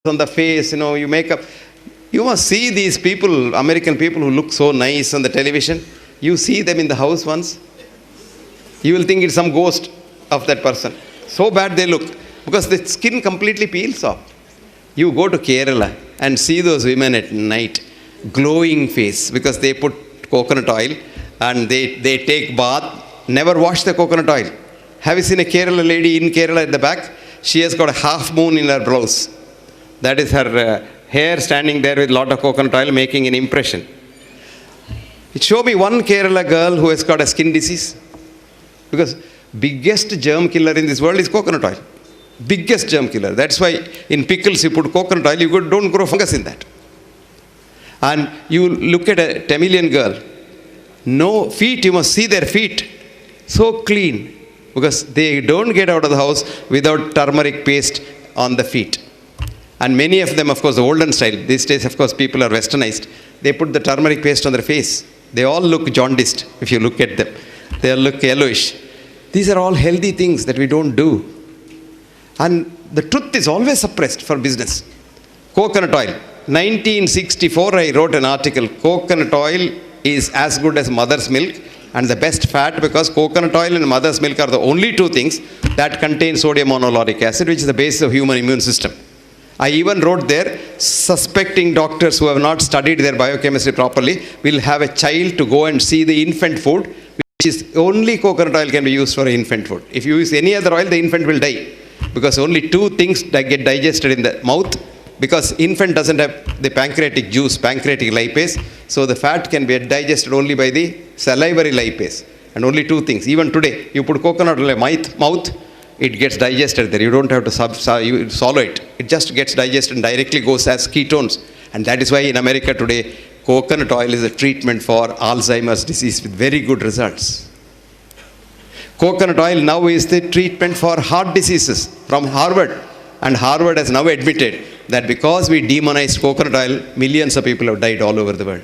on the face, you make up. You must see these people, American people who look so nice on the television. You see them in the house once, you will think it's some ghost of that person. So bad they look, because the skin completely peels off. You go to Kerala and see those women at night, glowing face, because they put coconut oil and they take bath, never wash the coconut oil. Have you seen a Kerala lady in Kerala at the back? She has got a half moon in her blouse. That is her hair standing there with a lot of coconut oil making an impression. Show me one Kerala girl who has got a skin disease. Because biggest germ killer in this world is coconut oil. Biggest germ killer. That's why in pickles you put coconut oil, you don't grow fungus in that. And you look at a Tamilian girl, no feet, you must see their feet. So clean. Because they don't get out of the house without turmeric paste on the feet. And many of them, of course, the olden style. These days, of course, people are westernized. They put the turmeric paste on their face. They all look jaundiced if you look at them. They all look yellowish. These are all healthy things that we don't do. And the truth is always suppressed for business. Coconut oil. 1964, I wrote an article. Coconut oil is as good as mother's milk and the best fat, because coconut oil and mother's milk are the only two things that contain sodium monolauric acid, which is the basis of human immune system. I even wrote there, suspecting doctors who have not studied their biochemistry properly will have a child to go and see the infant food, which is only coconut oil can be used for infant food. If you use any other oil, the infant will die, because only two things that get digested in the mouth, because infant doesn't have the pancreatic juice, pancreatic lipase, so the fat can be digested only by the salivary lipase. And only two things. Even today, you put coconut oil in the mouth, it gets digested there. You don't have to swallow it. It just gets digested and directly goes as ketones. And that is why in America today, coconut oil is a treatment for Alzheimer's disease with very good results. Coconut oil now is the treatment for heart diseases from Harvard. And Harvard has now admitted that because we demonized coconut oil, millions of people have died all over the world.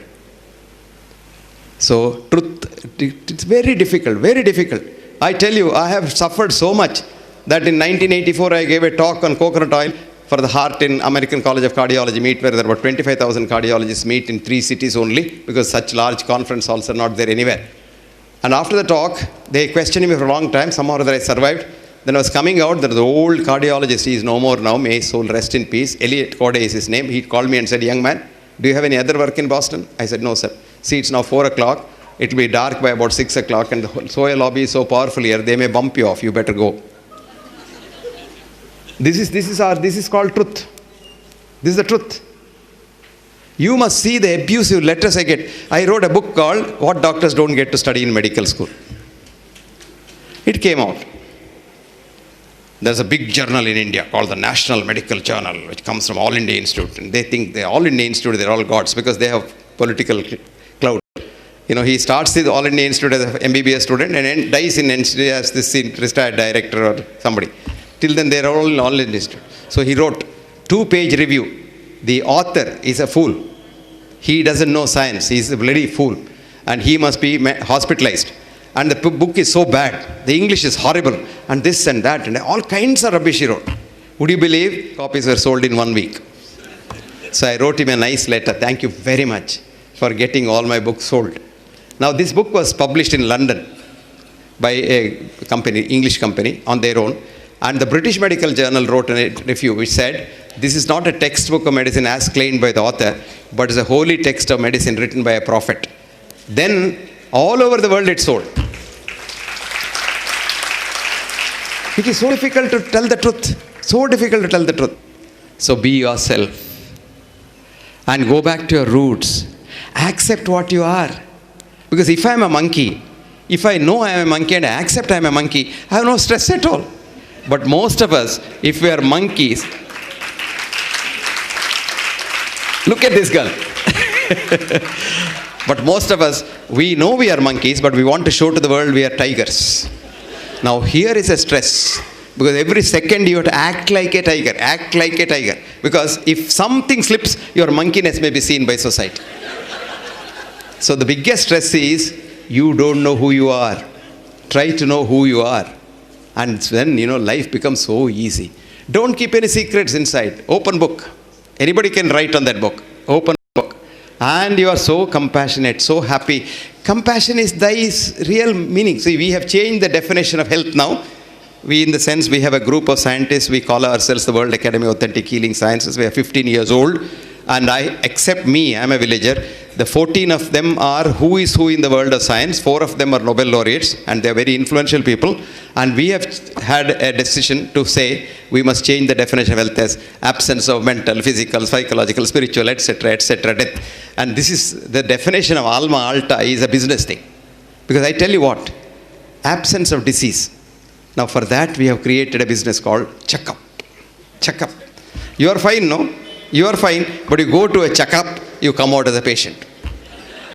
So, truth, it's very difficult, very difficult. I tell you, I have suffered so much that in 1984 I gave a talk on coconut oil for the heart in American College of Cardiology meet, where there were 25,000 cardiologists meet in 3 cities only, because such large conference halls are not there anywhere. And after the talk, they questioned me for a long time. Somehow or other I survived. Then I was coming out, there was the old cardiologist, he is no more now, may his soul rest in peace. Elliot Corday is his name. He called me and said, "Young man, do you have any other work in Boston?" I said, "No, sir. See, it's now 4 o'clock. It will be dark by about 6 o'clock, and the Soya lobby is so powerful here, they may bump you off. You better go." This is called truth. This is the truth. You must see the abusive letters I get. I wrote a book called What Doctors Don't Get to Study in Medical School. It came out. There's a big journal in India called the National Medical Journal, which comes from All India Institute. And they think they're All India Institute, they're all gods, because they have political clout. He starts the All India Institute as an MBBS student and then dies in NCD as this retired director or somebody. Till then, they're all in All India Institute. So he wrote 2-page review. The author is a fool. He doesn't know science. He's a bloody fool. And he must be hospitalized. And the book is so bad. The English is horrible. And this and that. And all kinds of rubbish he wrote. Would you believe copies were sold in 1 week? So I wrote him a nice letter. Thank you very much for getting all my books sold. Now this book was published in London by a company, English company, on their own. And the British Medical Journal wrote a review which said, this is not a textbook of medicine as claimed by the author, but is a holy text of medicine written by a prophet. Then all over the world it sold. It is so difficult to tell the truth. So difficult to tell the truth. So be yourself. And go back to your roots. Accept what you are. Because if I am a monkey, if I know I am a monkey and I accept I am a monkey, I have no stress at all. But most of us, if we are monkeys, look at this girl. But most of us, we know we are monkeys, but we want to show to the world we are tigers. Now here is a stress, because every second you have to act like a tiger, act like a tiger. Because if something slips, your monkeyness may be seen by society. So the biggest stress is, you don't know who you are. Try to know who you are. And then, life becomes so easy. Don't keep any secrets inside. Open book. Anybody can write on that book. Open book. And you are so compassionate, so happy. Compassion is thy real meaning. See, we have changed the definition of health now. We, in the sense, we have a group of scientists. We call ourselves the World Academy of Authentic Healing Sciences. We are 15 years old. And except me, I'm a villager. The 14 of them are who is who in the world of science. 4 of them are Nobel laureates, and they are very influential people. And we have had a decision to say we must change the definition of health as absence of mental, physical, psychological, spiritual, etc., etc., death. And this is the definition of Alma Alta is a business thing. Because I tell you what, absence of disease. Now for that we have created a business called checkup. Checkup. You are fine, no? You are fine, but you go to a checkup, you come out as a patient.